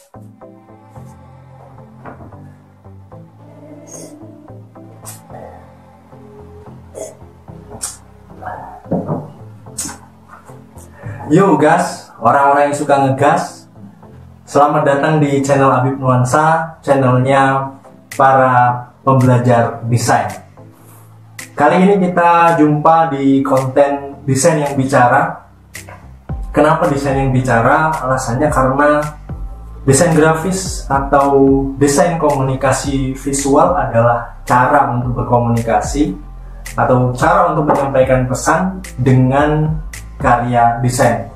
Yo gas, orang-orang yang suka ngegas, selamat datang di channel Habib Nuansa, channelnya para pembelajar desain. Kali ini kita jumpa di konten desain yang bicara. Kenapa desain yang bicara? Alasannya karena desain grafis atau desain komunikasi visual adalah cara untuk berkomunikasi atau cara untuk menyampaikan pesan dengan karya desain.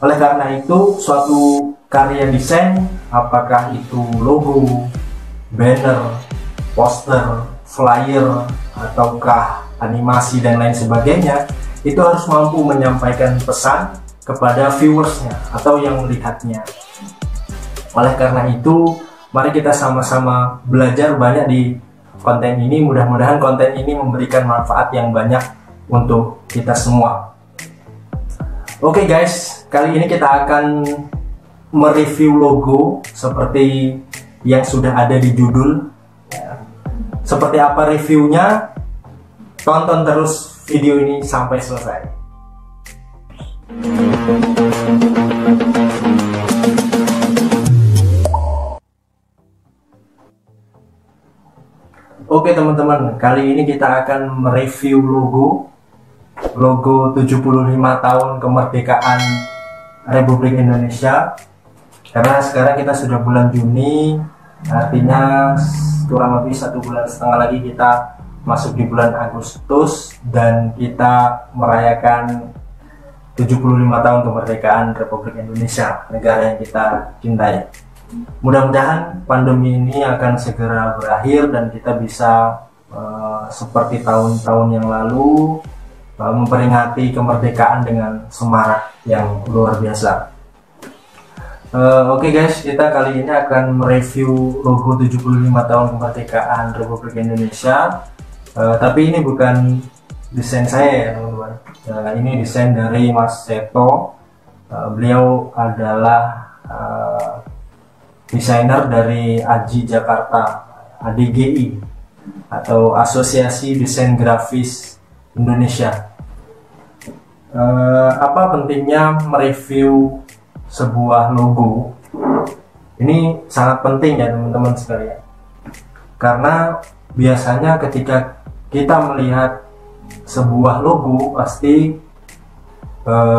Oleh karena itu, suatu karya desain, apakah itu logo, banner, poster, flyer, ataukah animasi dan lain sebagainya, itu harus mampu menyampaikan pesan kepada viewersnya atau yang melihatnya. Oleh karena itu, mari kita sama-sama belajar banyak di konten ini. Mudah-mudahan konten ini memberikan manfaat yang banyak untuk kita semua. Oke guys, kali ini kita akan mereview logo seperti yang sudah ada di judul. Seperti apa reviewnya? Tonton terus video ini sampai selesai. Oke teman-teman, kali ini kita akan mereview logo 75 tahun kemerdekaan Republik Indonesia. Karena sekarang kita sudah bulan Juni, artinya kurang lebih 1,5 bulan lagi kita masuk di bulan Agustus dan kita merayakan 75 tahun kemerdekaan Republik Indonesia, negara yang kita cintai. Mudah-mudahan pandemi ini akan segera berakhir dan kita bisa seperti tahun-tahun yang lalu memperingati kemerdekaan dengan semarak yang luar biasa. Oke guys, kita kali ini akan mereview logo 75 tahun kemerdekaan Republik Indonesia. Tapi ini bukan desain saya ya teman-teman. Ini desain dari Mas Seto. Beliau adalah desainer dari AJI Jakarta, ADGI atau Asosiasi Desain Grafis Indonesia. Apa pentingnya mereview sebuah logo? Ini sangat penting ya teman-teman sekalian, karena biasanya ketika kita melihat sebuah logo pasti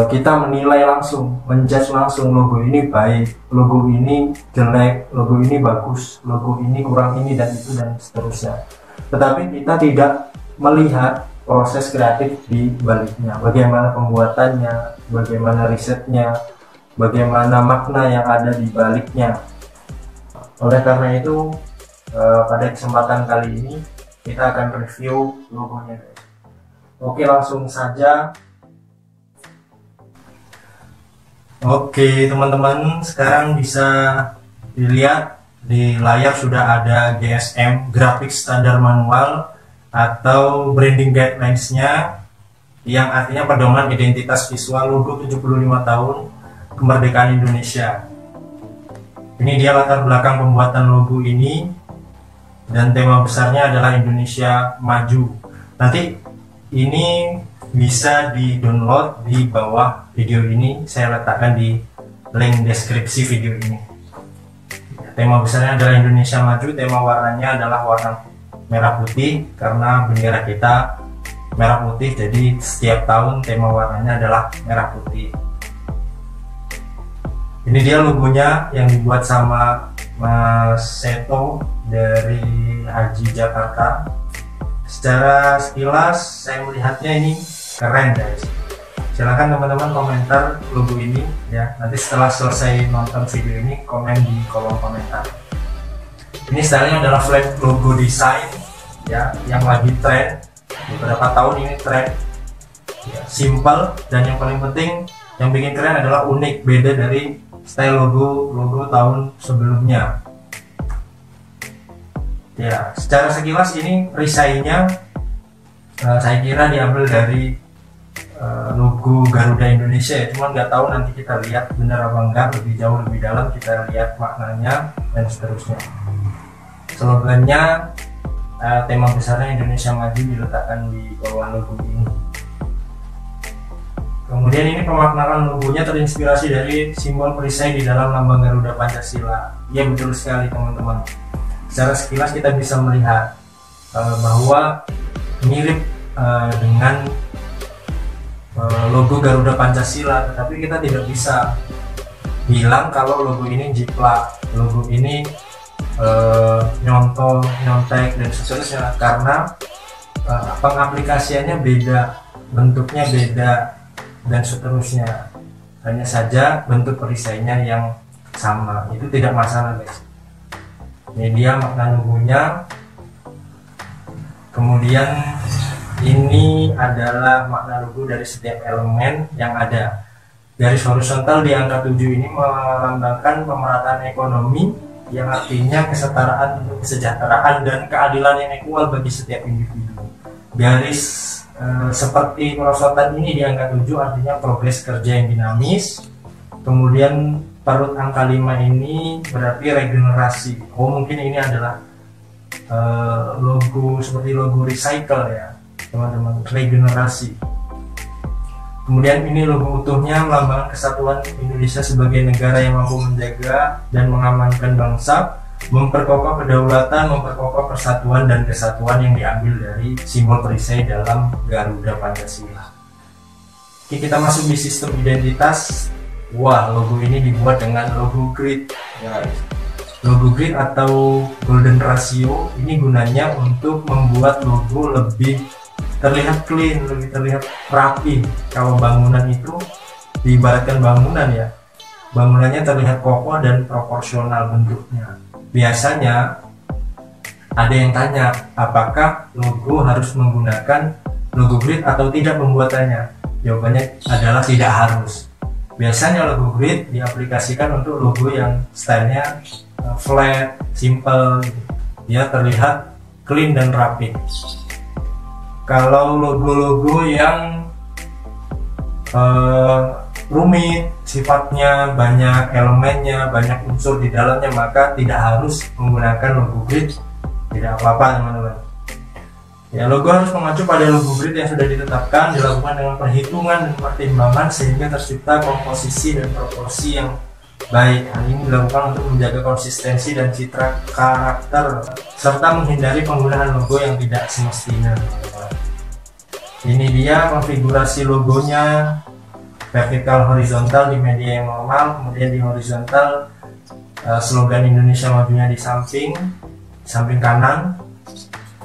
kita menilai langsung, menjudge langsung logo ini baik, logo ini jelek, logo ini bagus, logo ini kurang ini dan itu dan seterusnya. Tetapi kita tidak melihat proses kreatif di baliknya, bagaimana pembuatannya, bagaimana risetnya, bagaimana makna yang ada di baliknya. Oleh karena itu, pada kesempatan kali ini kita akan review logonya. Oke, langsung saja. Oke teman-teman, sekarang bisa dilihat di layar sudah ada GSM, Graphic Standard Manual atau Branding Guidelines-nya, yang artinya pedoman identitas visual logo 75 tahun kemerdekaan Indonesia. Ini dia latar belakang pembuatan logo ini, dan tema besarnya adalah Indonesia Maju. Nanti ini bisa di-download di bawah video ini, saya letakkan di link deskripsi video ini. Tema besarnya adalah Indonesia Maju, tema warnanya adalah warna merah putih karena bendera kita merah putih, jadi setiap tahun tema warnanya adalah merah putih. Ini dia logonya yang dibuat sama Mas Seto dari AJI Jakarta. Secara sekilas saya melihatnya ini keren guys. Silahkan teman-teman komentar logo ini ya. Nanti setelah selesai nonton video ini, komen di kolom komentar. Ini stylenya adalah flat logo design ya, yang lagi tren beberapa tahun ini, tren ya, simple, dan yang paling penting yang bikin keren adalah unik, beda dari style logo tahun sebelumnya. Ya, secara sekilas ini perisainya saya kira diambil dari logo Garuda Indonesia ya, cuman nggak tahu, nanti kita lihat benar apa enggak, lebih jauh lebih dalam kita lihat maknanya dan seterusnya. Slogannya, tema besarnya Indonesia Maju diletakkan di bawah logo ini. Kemudian ini pemaknaan logonya terinspirasi dari simbol perisai di dalam lambang Garuda Pancasila. Ya betul sekali teman-teman. Secara sekilas kita bisa melihat bahwa mirip dengan logo Garuda Pancasila, tetapi kita tidak bisa bilang kalau logo ini jiplak, logo ini nyontek dan seterusnya, karena pengaplikasiannya beda, bentuknya beda dan seterusnya. Hanya saja bentuk perisainya yang sama, itu tidak masalah guys. Ini dia makna logonya. Kemudian ini adalah makna logo dari setiap elemen yang ada. Garis horizontal di angka 7 ini melambangkan pemerataan ekonomi, yang artinya kesetaraan untuk kesejahteraan dan keadilan yang equal bagi setiap individu. Garis seperti perosotan ini di angka 7 artinya progres kerja yang dinamis. Kemudian perut angka 5 ini berarti regenerasi. Mungkin ini adalah logo seperti logo recycle ya teman-teman, regenerasi. Kemudian ini logo utuhnya melambangkan kesatuan Indonesia sebagai negara yang mampu menjaga dan mengamankan bangsa, memperkokoh kedaulatan, memperkokoh persatuan dan kesatuan yang diambil dari simbol perisai dalam Garuda Pancasila. Oke, kita masuk di sistem identitas. Wah, logo ini dibuat dengan logo grid guys. Logo grid atau golden ratio ini gunanya untuk membuat logo lebih terlihat clean, lebih terlihat rapi. Kalau bangunan itu diibaratkan bangunan ya, bangunannya terlihat kokoh dan proporsional bentuknya. Biasanya ada yang tanya apakah logo harus menggunakan logo grid atau tidak pembuatannya. Jawabannya adalah tidak harus. Biasanya logo grid diaplikasikan untuk logo yang stylenya flat, simple, dia terlihat clean dan rapi. Kalau logo-logo yang rumit, sifatnya banyak elemennya, banyak unsur di dalamnya, maka tidak harus menggunakan logo grid, tidak apa-apa teman-teman. Ya, logo harus mengacu pada logo grid yang sudah ditetapkan, dilakukan dengan perhitungan dan pertimbangan sehingga tercipta komposisi dan proporsi yang baik. Hal ini dilakukan untuk menjaga konsistensi dan citra karakter serta menghindari penggunaan logo yang tidak semestinya. Ini dia konfigurasi logonya, vertikal horizontal di media yang normal, kemudian di horizontal slogan Indonesia Majunya di samping kanan.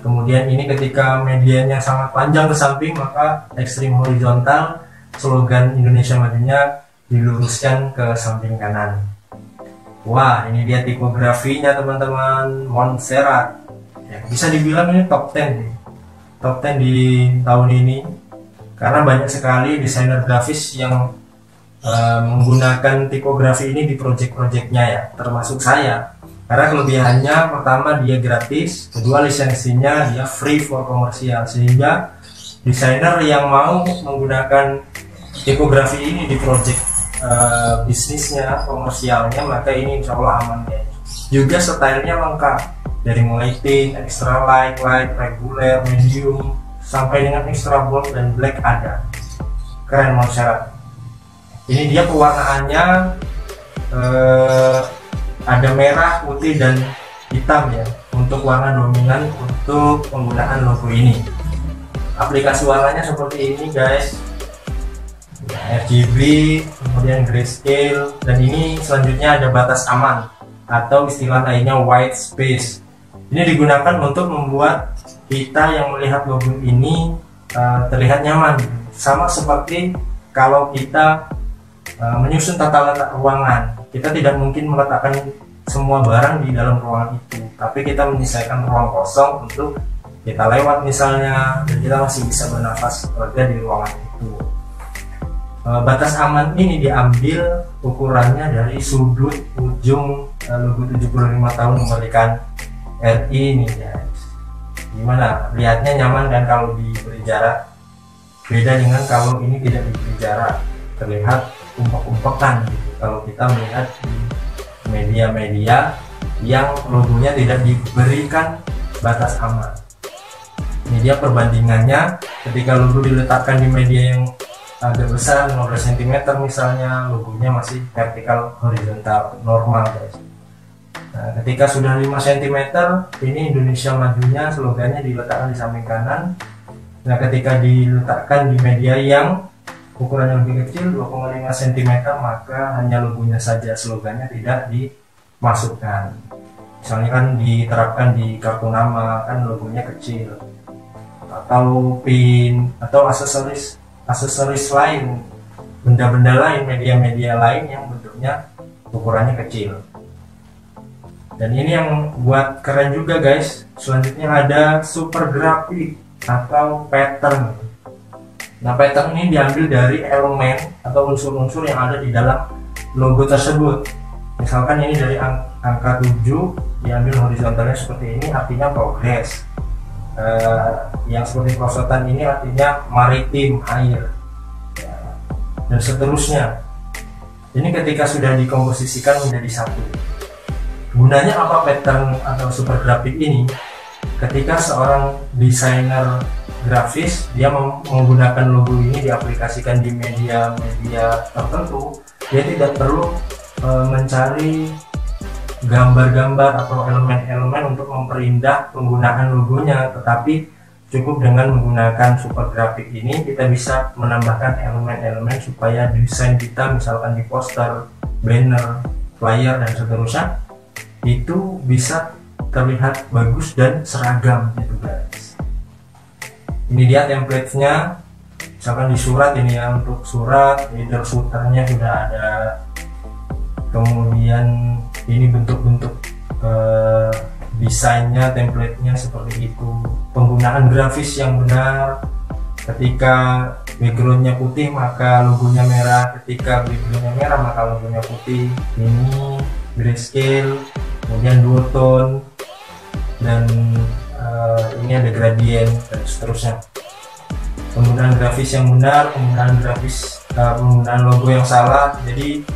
Kemudian ini ketika medianya sangat panjang ke samping, maka ekstrim horizontal slogan Indonesia Majunya diluruskan ke samping kanan. Wah, ini dia tipografinya teman-teman, Montserrat ya, bisa dibilang ini top 10 nih. Top 10 di tahun ini, karena banyak sekali desainer grafis yang menggunakan tipografi ini di project-projectnya ya, termasuk saya. Karena kelebihannya, pertama dia gratis, kedua lisensinya dia free for komersial, sehingga desainer yang mau menggunakan tipografi ini di project bisnisnya, komersialnya, maka ini insya Allah aman ya. Juga stylenya lengkap, dari mulai tint, extra light, regular, medium, sampai dengan extra bold dan black ada. Keren Montserrat. Ini dia pewarnaannya, ada merah, putih, dan hitam ya, untuk warna dominan untuk penggunaan logo ini. Aplikasi warnanya seperti ini guys, RGB, kemudian grayscale, dan ini selanjutnya ada batas aman atau istilah lainnya white space. Ini digunakan untuk membuat kita yang melihat logo ini terlihat nyaman, sama seperti kalau kita menyusun tata letak ruangan. Kita tidak mungkin meletakkan semua barang di dalam ruangan itu, tapi kita menyesuaikan ruang kosong untuk kita lewat misalnya, dan kita masih bisa bernafas berada di ruangan itu. Batas aman ini diambil ukurannya dari sudut ujung logo 75 tahun kemerdekaan RI ini guys. Gimana? Lihatnya nyaman kan kalau diberi jarak? Beda dengan kalau ini tidak diberi jarak, terlihat umpuk-umpukan gitu. Kalau kita melihat di media-media yang logonya tidak diberikan batas aman. Ini dia perbandingannya ketika logo diletakkan di media yang agak besar 15 cm misalnya, logonya masih vertikal horizontal normal guys. Nah, ketika sudah 5 cm, ini Indonesia Majunya slogannya diletakkan di samping kanan. Nah, ketika diletakkan di media yang ukurannya lebih kecil 2,5 cm, maka hanya logonya saja, slogannya tidak dimasukkan. Misalnya kan diterapkan di kartu nama, kan logonya kecil, atau pin atau aksesoris lain, benda-benda lain, media-media lain yang bentuknya ukurannya kecil. Dan ini yang buat keren juga guys. Selanjutnya ada super grafik atau pattern. Nah, pattern ini diambil dari elemen atau unsur-unsur yang ada di dalam logo tersebut. Misalkan ini dari angka 7 diambil horizontalnya seperti ini, artinya progres. Yang seperti perosotan ini artinya maritim, air, dan seterusnya. Ini ketika sudah dikomposisikan menjadi satu. Gunanya apa pattern atau super grafik ini? Ketika seorang desainer grafis dia menggunakan logo ini diaplikasikan di media-media tertentu, dia tidak perlu mencari gambar-gambar atau elemen-elemen untuk memperindah penggunaan logonya, tetapi cukup dengan menggunakan super grafik ini kita bisa menambahkan elemen-elemen supaya desain kita, misalkan di poster, banner, flyer, dan seterusnya, itu bisa terlihat bagus dan seragam gitu guys. Ini dia template-nya. Misalkan di surat ini ya, untuk surat header footer-nya sudah ada. Kemudian ini bentuk-bentuk desainnya, template-nya seperti itu. Penggunaan grafis yang benar. Ketika background-nya putih maka logonya merah, ketika background-nya merah maka logonya putih. Ini grayscale, kemudian duotone, dan ini ada gradient dan seterusnya. Penggunaan grafis yang benar, penggunaan logo yang salah. Jadi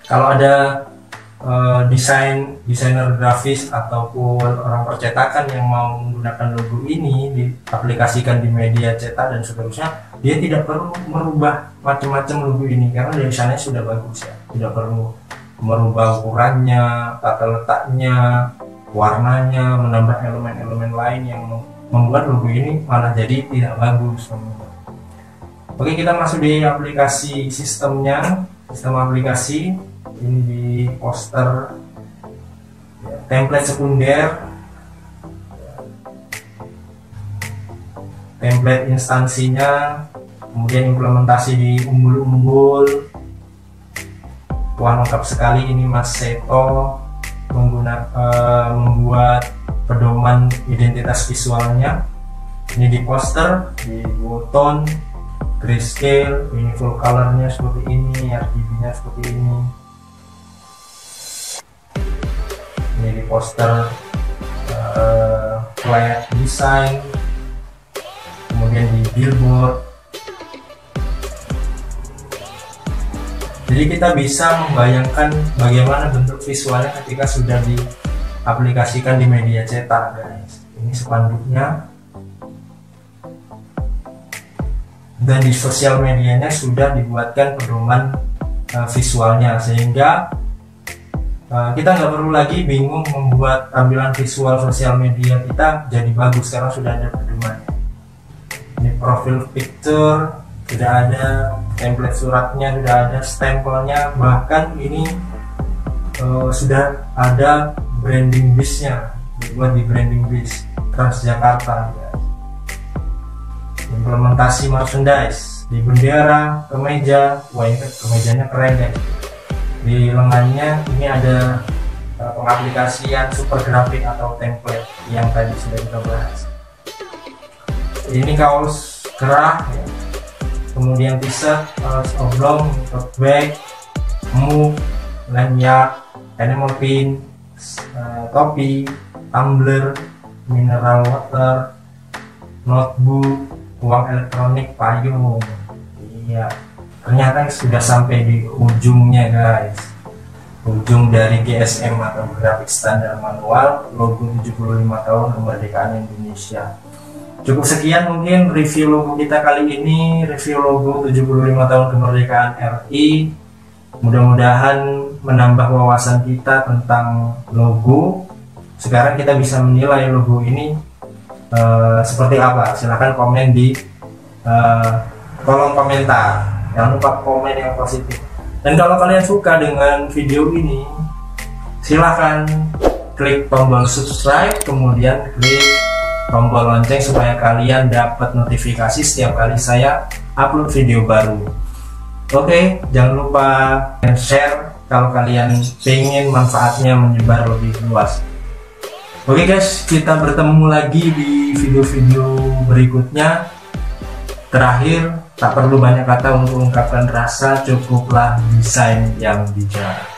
kalau ada desainer grafis ataupun orang percetakan yang mau menggunakan logo ini diaplikasikan di media cetak dan seterusnya, dia tidak perlu merubah macam-macam logo ini karena dari sana sudah bagus ya. Tidak perlu merubah ukurannya, tata letaknya, warnanya, menambah elemen-elemen lain yang membuat logo ini malah jadi tidak bagus. Oke, kita masuk di aplikasi sistemnya. Sistem aplikasi ini di poster ya, template sekunder, template instansinya, kemudian implementasi di umbul-umbul. Wah, lengkap sekali ini Mas Seto membuat pedoman identitas visualnya. Ini di poster, di duotone, grayscale, ini full colornya seperti ini, RGB-nya seperti ini. Ini di poster flat design, kemudian di billboard. Jadi kita bisa membayangkan bagaimana bentuk visualnya ketika sudah diaplikasikan di media cetak guys. Ini spanduknya, dan di sosial medianya sudah dibuatkan pedoman visualnya, sehingga kita nggak perlu lagi bingung membuat tampilan visual sosial media kita jadi bagus karena sudah ada pedomannya. Ini profil picture sudah ada, template suratnya sudah ada, stempelnya, bahkan ini sudah ada branding bisnya, dibuat di branding bis Transjakarta ya. Implementasi merchandise di bendera, kemeja. Wah, ini kemejanya keren ya. Di lengannya ini ada pengaplikasian super grafik atau template yang tadi sudah kita bahas. Ini kaos kerah ya. Kemudian t-shirt, kaos oblong, tote bag, mug, lanyard, animal pin, topi, tumbler, mineral water, notebook, uang elektronik payung. Iya, ternyata sudah sampai di ujungnya guys. Ujung dari GSM atau grafik standar manual logo 75 tahun kemerdekaan Indonesia. Cukup sekian mungkin review logo kita kali ini, review logo 75 tahun kemerdekaan RI. Mudah-mudahan menambah wawasan kita tentang logo. Sekarang kita bisa menilai logo ini seperti apa. Silahkan komen di kolom komentar. Jangan lupa komen yang positif. Dan kalau kalian suka dengan video ini, silahkan klik tombol subscribe, kemudian klik tombol lonceng supaya kalian dapat notifikasi setiap kali saya upload video baru. Oke, jangan lupa share kalau kalian pengen manfaatnya menyebar lebih luas. Oke guys, kita bertemu lagi di video-video berikutnya. Terakhir, tak perlu banyak kata untuk mengungkapkan rasa, cukuplah desain yang bijak.